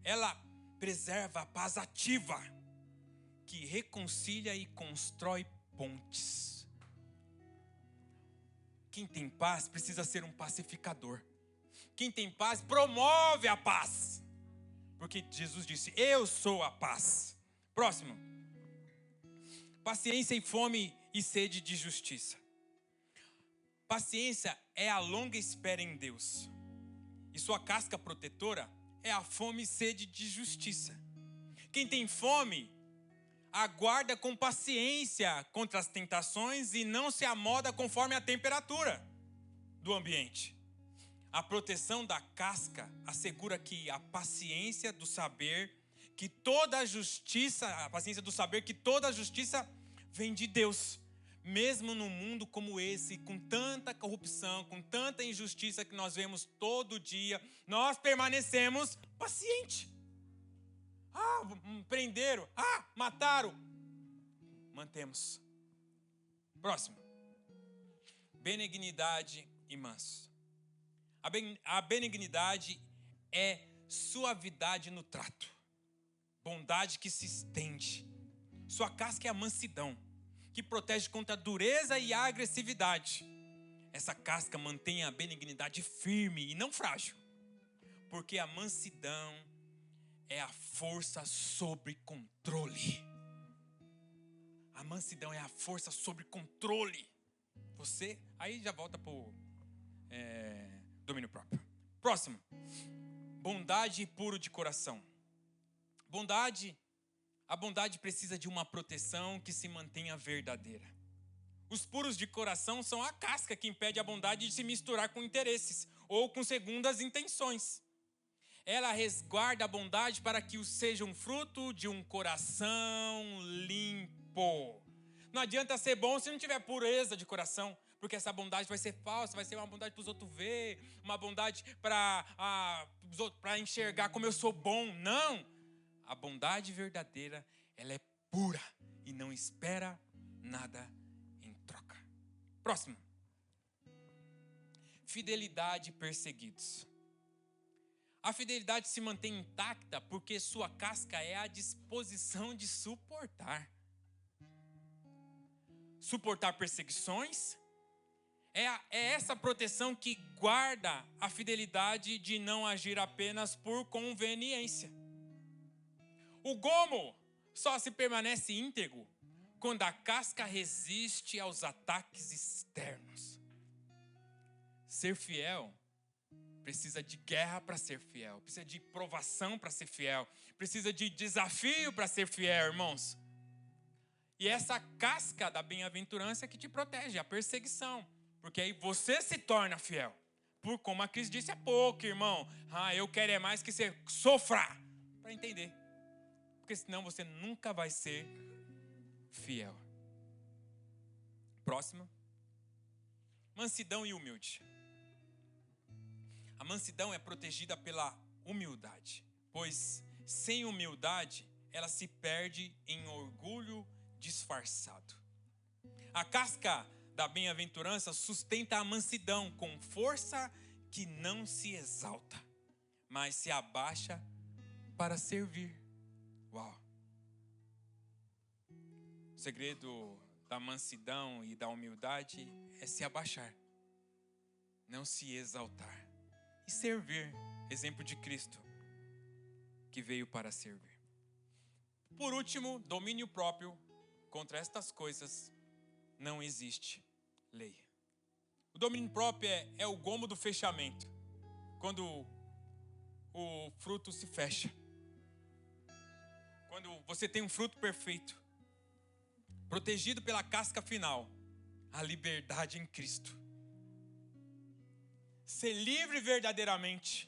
Ela preserva a paz ativa, que reconcilia e constrói pontes. Quem tem paz precisa ser um pacificador. Quem tem paz promove a paz. Porque Jesus disse, eu sou a paz. Próximo. Paciência e fome e sede de justiça. Paciência é a longa espera em Deus. E sua casca protetora é a fome e sede de justiça. Quem tem fome aguarda com paciência contra as tentações e não se amoda conforme a temperatura do ambiente. A proteção da casca assegura que a paciência do saber que toda a justiça vem de Deus. Mesmo num mundo como esse, com tanta corrupção, com tanta injustiça que nós vemos todo dia, nós permanecemos pacientes. Prenderam. Mataram. Mantemos. Próximo. Benignidade e manso. A benignidade é suavidade no trato, bondade que se estende. Sua casca é a mansidão, que protege contra a dureza e a agressividade. Essa casca mantém a benignidade firme e não frágil, porque a mansidão é a força sobre controle. A mansidão é a força sobre controle. Você, aí já volta para o domínio próprio. Próximo. Bondade e puro de coração. A bondade precisa de uma proteção que se mantenha verdadeira. Os puros de coração são a casca que impede a bondade de se misturar com interesses ou com segundas intenções. Ela resguarda a bondade para que seja um fruto de um coração limpo. Não adianta ser bom se não tiver pureza de coração, porque essa bondade vai ser falsa, vai ser uma bondade para os outros ver, uma bondade para enxergar como eu sou bom. Não! A bondade verdadeira, ela é pura e não espera nada em troca. Próximo. Fidelidade e perseguidos. A fidelidade se mantém intacta porque sua casca é a disposição de suportar. Suportar perseguições é essa proteção que guarda a fidelidade de não agir apenas por conveniência. O gomo só se permanece íntegro quando a casca resiste aos ataques externos. Ser fiel precisa de guerra para ser fiel, precisa de provação para ser fiel, precisa de desafio para ser fiel, irmãos. E essa casca da bem-aventurança é que te protege, a perseguição. Porque aí você se torna fiel. Por como a Cris disse há pouco, irmão. Eu quero é mais que você sofra. Para entender. Porque senão você nunca vai ser fiel. Próximo. Mansidão e humilde. A mansidão é protegida pela humildade. Pois sem humildade, ela se perde em orgulho disfarçado. A casca da bem-aventurança sustenta a mansidão com força que não se exalta, mas se abaixa para servir. Uau! O segredo da mansidão e da humildade é se abaixar, não se exaltar e servir. Exemplo de Cristo, que veio para servir. Por último, domínio próprio. Contra estas coisas não existe lei. O domínio próprio é o gomo do fechamento. Quando o fruto se fecha. Quando você tem um fruto perfeito. Protegido pela casca final. A liberdade em Cristo. Ser livre verdadeiramente.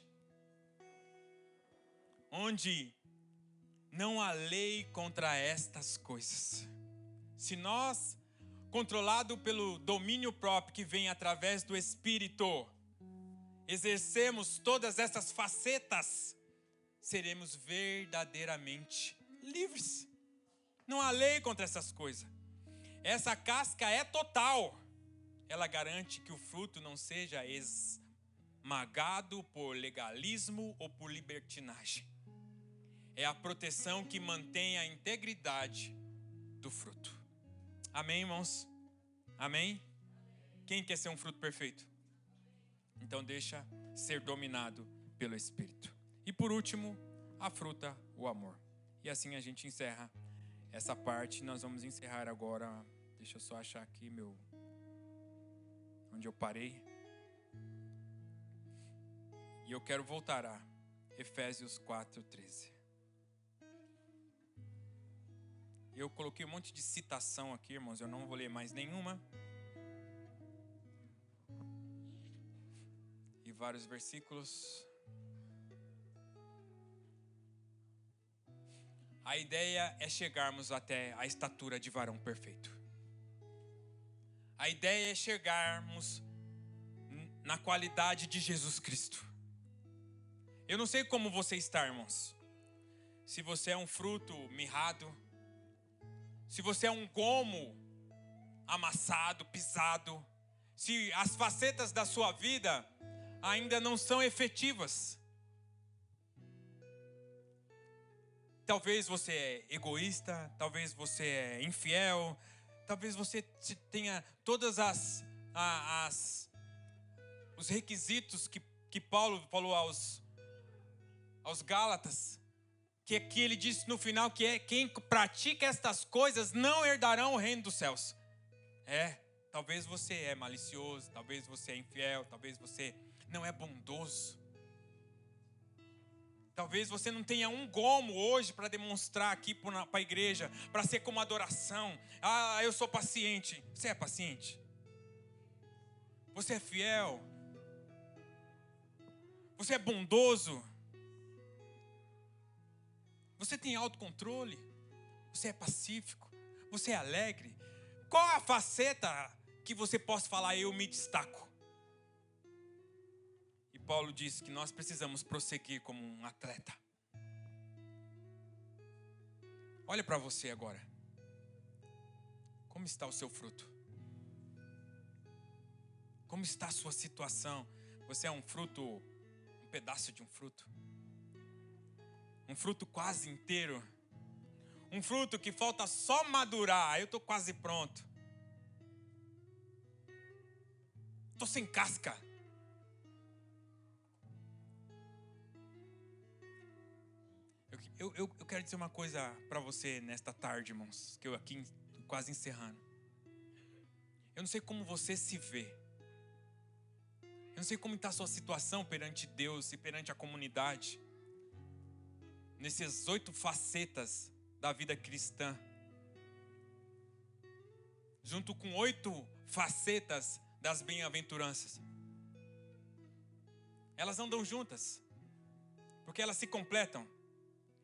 Onde não há lei contra estas coisas. Se nós, controlado pelo domínio próprio que vem através do Espírito, exercemos todas essas facetas, seremos verdadeiramente livres. Não há lei contra essas coisas. Essa casca é total. Ela garante que o fruto não seja esmagado por legalismo ou por libertinagem. É a proteção que mantém a integridade do fruto. Amém, irmãos? Amém? Quem quer ser um fruto perfeito? Então deixa ser dominado pelo Espírito. E por último, a fruta, o amor. E assim a gente encerra essa parte. Nós vamos encerrar agora. Deixa eu só achar aqui onde eu parei. E eu quero voltar a Efésios 4:13. Eu coloquei um monte de citação aqui, irmãos. Eu não vou ler mais nenhuma. E vários versículos. A ideia é chegarmos até a estatura de varão perfeito. A ideia é chegarmos na qualidade de Jesus Cristo. Eu não sei como você está, irmãos. Se você é um fruto mirrado, se você é um gomo amassado, pisado, se as facetas da sua vida ainda não são efetivas. Talvez você é egoísta, talvez você é infiel, talvez você tenha todas os requisitos que Paulo falou aos Gálatas, que aqui ele disse no final que quem pratica estas coisas não herdarão o reino dos céus. Talvez você é malicioso, talvez você é infiel, talvez você não é bondoso. Talvez você não tenha um gomo hoje para demonstrar aqui para a igreja, para ser como adoração. Eu sou paciente. Você é paciente? Você é fiel? Você é bondoso? Você tem autocontrole? Você é pacífico? Você é alegre? Qual a faceta que você possa falar, eu me destaco? E Paulo diz que nós precisamos prosseguir como um atleta. Olha para você agora. Como está o seu fruto? Como está a sua situação? Você é um fruto, um pedaço de um fruto? Um fruto quase inteiro? Um fruto que falta só madurar. Eu estou quase pronto. Estou sem casca. Eu quero dizer uma coisa para você nesta tarde, irmãos. Que eu aqui quase encerrando. Eu não sei como você se vê. Eu não sei como está a sua situação perante Deus e perante a comunidade. Nessas 8 facetas da vida cristã. Junto com 8 facetas das bem-aventuranças. Elas andam juntas. Porque elas se completam.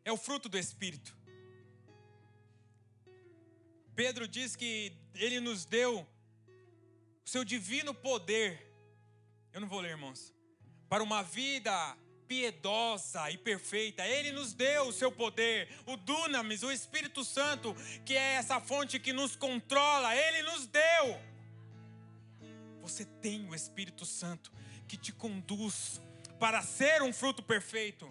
É o fruto do Espírito. Pedro diz que ele nos deu o seu divino poder. Eu não vou ler, irmãos. Para uma vida piedosa e perfeita. Ele nos deu o seu poder. O Dunamis, o Espírito Santo, que é essa fonte que nos controla. Ele nos deu. Você tem o Espírito Santo que te conduz para ser um fruto perfeito.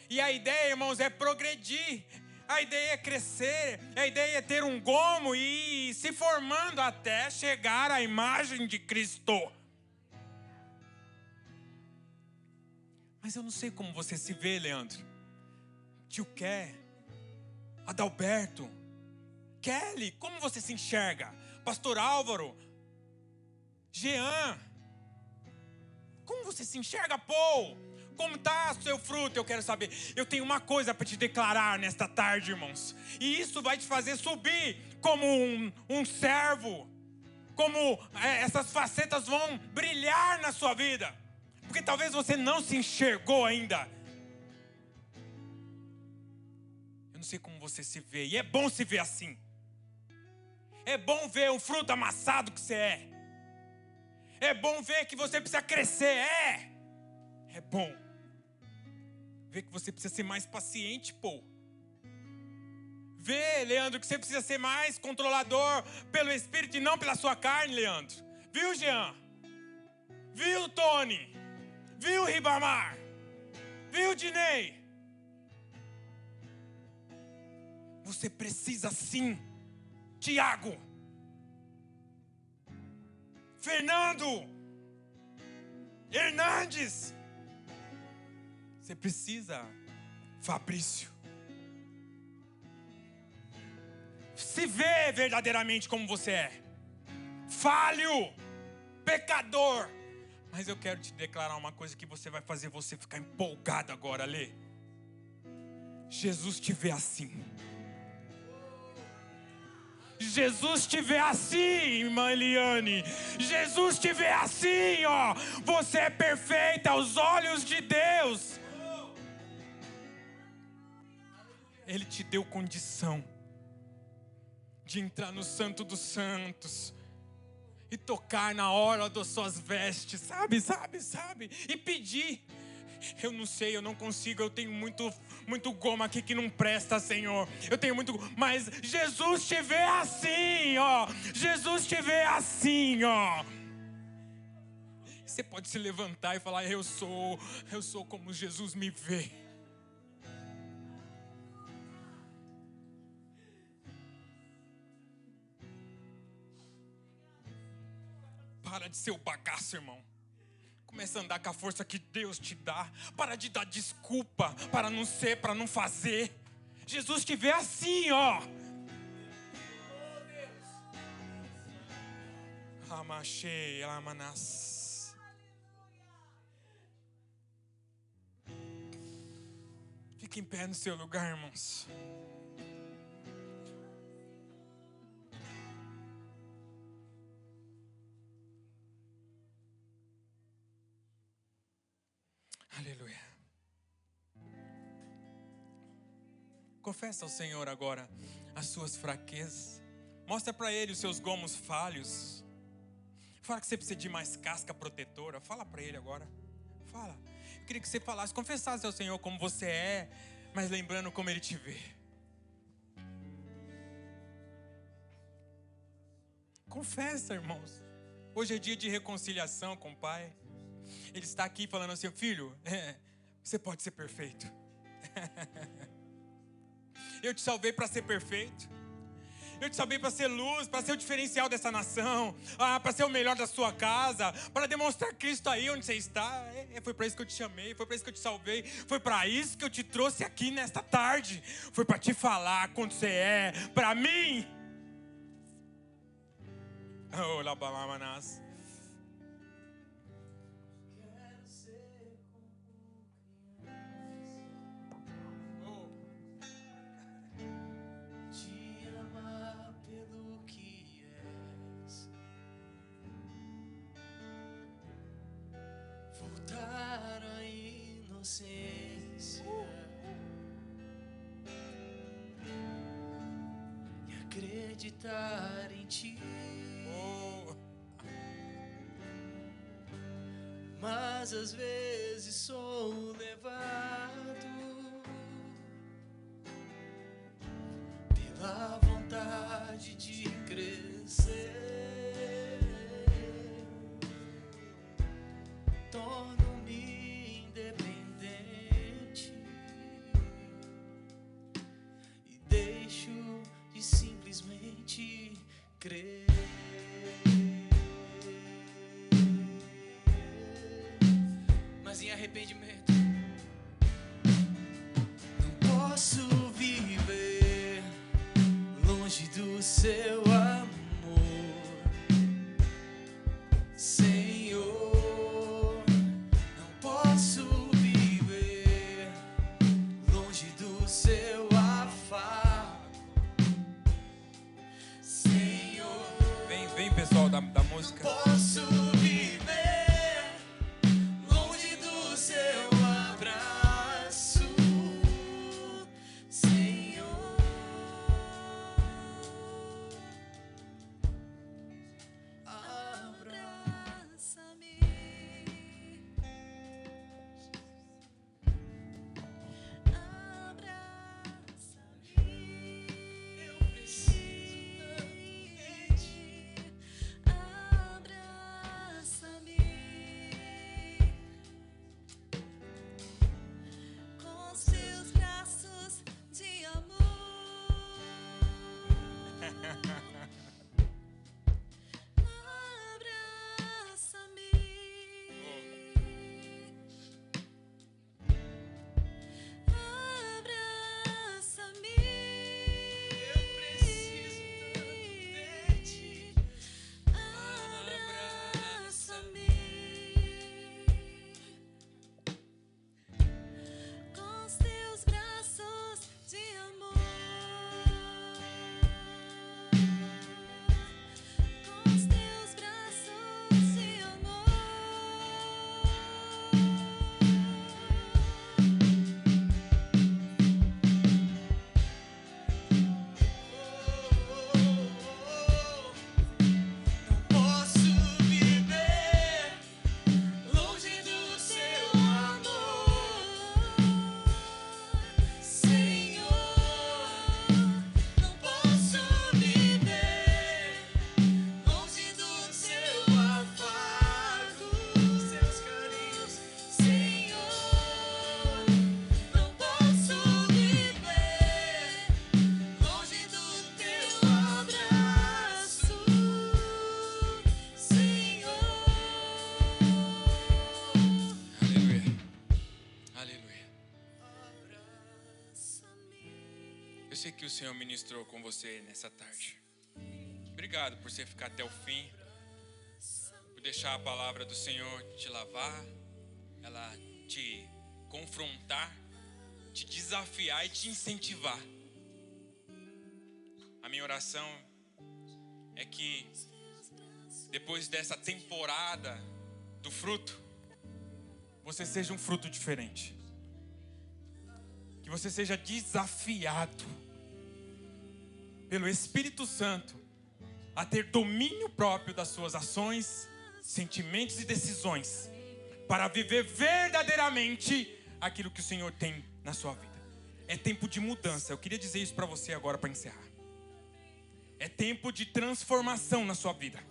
E a ideia, irmãos, é progredir. A ideia é crescer. A ideia é ter um gomo e ir se formando até chegar à imagem de Cristo. Mas eu não sei como você se vê, Leandro. Tio Ké, Adalberto, Kelly, como você se enxerga? Pastor Álvaro, Jean, como você se enxerga, Paul? Como está o seu fruto? Eu quero saber. Eu tenho uma coisa para te declarar nesta tarde, irmãos. E isso vai te fazer subir como um servo. Como essas facetas vão brilhar na sua vida. Porque talvez você não se enxergou ainda. Eu não sei como você se vê. E é bom se ver assim. É bom ver o fruto amassado que você é. É bom ver que você precisa crescer. É bom ver que você precisa ser mais paciente, pô. Vê, Leandro, que você precisa ser mais controlador pelo Espírito e não pela sua carne, Leandro. Viu, Jean? Viu, Tony? Viu, Ribamar? Viu, Dinei? Você precisa sim, Tiago, Fernando, Hernandes. Você precisa, Fabrício. Se vê verdadeiramente como você é. Falho, pecador. Mas eu quero te declarar uma coisa que vai fazer você ficar empolgado agora, Lê. Jesus te vê assim. Jesus te vê assim, irmã Eliane. Jesus te vê assim, ó. Você é perfeita aos olhos de Deus. Ele te deu condição de entrar no Santo dos Santos e tocar na hora das suas vestes, sabe? E pedir. Eu não sei, eu não consigo, eu tenho muito goma aqui que não presta, Senhor. Eu tenho muito, mas Jesus te vê assim, ó. Jesus te vê assim, ó. Você pode se levantar e falar: eu sou como Jesus me vê. Para de ser o bagaço, irmão. Começa a andar com a força que Deus te dá. Para de dar desculpa para não ser, para não fazer. Jesus te vê assim, ó. Amachei, amanas. Fique em pé no seu lugar, irmãos. Aleluia. Confessa ao Senhor agora as suas fraquezas. Mostra para Ele os seus gomos falhos. Fala que você precisa de mais casca protetora. Fala para Ele agora. Fala. Eu queria que você falasse, confessasse ao Senhor como você é, mas lembrando como Ele te vê. Confessa, irmãos. Hoje é dia de reconciliação com o Pai. Ele está aqui falando assim: filho, você pode ser perfeito. Eu te salvei para ser perfeito. Eu te salvei para ser luz, para ser o diferencial dessa nação, para ser o melhor da sua casa, para demonstrar Cristo aí onde você está. Foi para isso que eu te chamei, foi para isso que eu te salvei, foi para isso que eu te trouxe aqui nesta tarde. Foi para te falar quanto você é para mim. Oh, Labalamanas. E acreditar em ti. Mas às vezes sou levado pela vontade de crescer. Torno-me independente e deixo de simplesmente crer. Mas em arrependimento não posso viver longe do seu amor, Senhor. Não posso viver longe do seu afago, Senhor. Vem pessoal da música. Não posso viver longe do seu abraço, Senhor. Eu sei que o Senhor ministrou com você nessa tarde. Obrigado por você ficar até o fim, por deixar a palavra do Senhor te lavar, ela te confrontar, te desafiar e te incentivar. A minha oração é que depois dessa temporada do fruto, você seja um fruto diferente. Que você seja desafiado pelo Espírito Santo a ter domínio próprio das suas ações, sentimentos e decisões, para viver verdadeiramente aquilo que o Senhor tem na sua vida. É tempo de mudança. Eu queria dizer isso para você agora, para encerrar. É tempo de transformação na sua vida.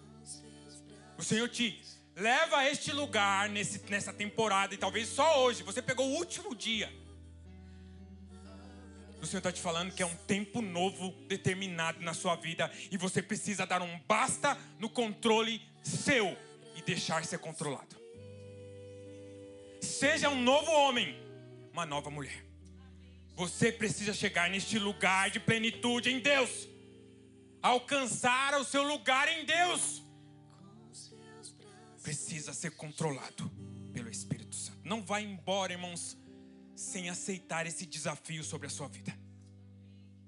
O Senhor te leva a este lugar nessa temporada, e talvez só hoje, você pegou o último dia. O Senhor está te falando que é um tempo novo determinado na sua vida, e você precisa dar um basta no controle seu e deixar ser controlado. Seja um novo homem, uma nova mulher. Você precisa chegar neste lugar de plenitude em Deus, alcançar o seu lugar em Deus. Precisa ser controlado pelo Espírito Santo. Não vai embora, irmãos, sem aceitar esse desafio sobre a sua vida.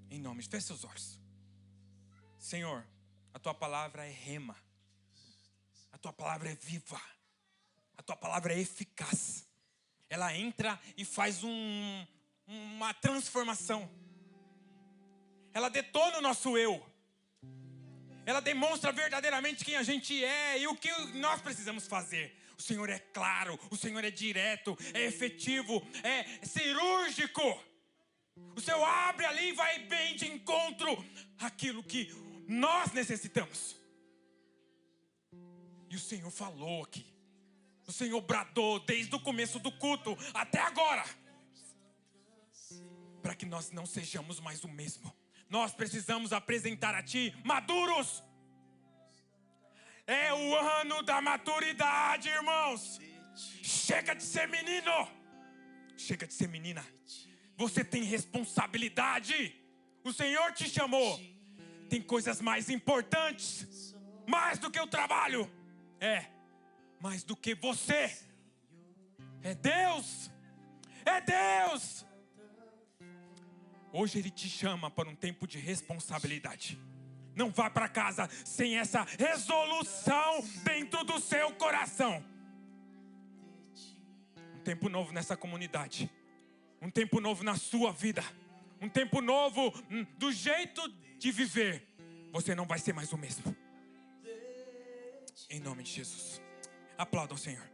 Em nome de... Feche seus olhos. Senhor, a tua palavra é rema. A tua palavra é viva. A tua palavra é eficaz. Ela entra e faz uma transformação. Ela detona o nosso eu. Ela demonstra verdadeiramente quem a gente é e o que nós precisamos fazer. O Senhor é claro, o Senhor é direto, é efetivo, é cirúrgico. O Senhor abre ali e vai bem de encontro àquilo que nós necessitamos. E o Senhor falou aqui. O Senhor bradou desde o começo do culto até agora, para que nós não sejamos mais o mesmo. Nós precisamos apresentar a Ti maduros. É o ano da maturidade, irmãos. Chega de ser menino. Chega de ser menina. Você tem responsabilidade. O Senhor te chamou. Tem coisas mais importantes. Mais do que o trabalho. Mais do que você. É Deus. É Deus. Hoje Ele te chama para um tempo de responsabilidade. Não vá para casa sem essa resolução dentro do seu coração. Um tempo novo nessa comunidade. Um tempo novo na sua vida. Um tempo novo do jeito de viver. Você não vai ser mais o mesmo. Em nome de Jesus. Aplauda o Senhor.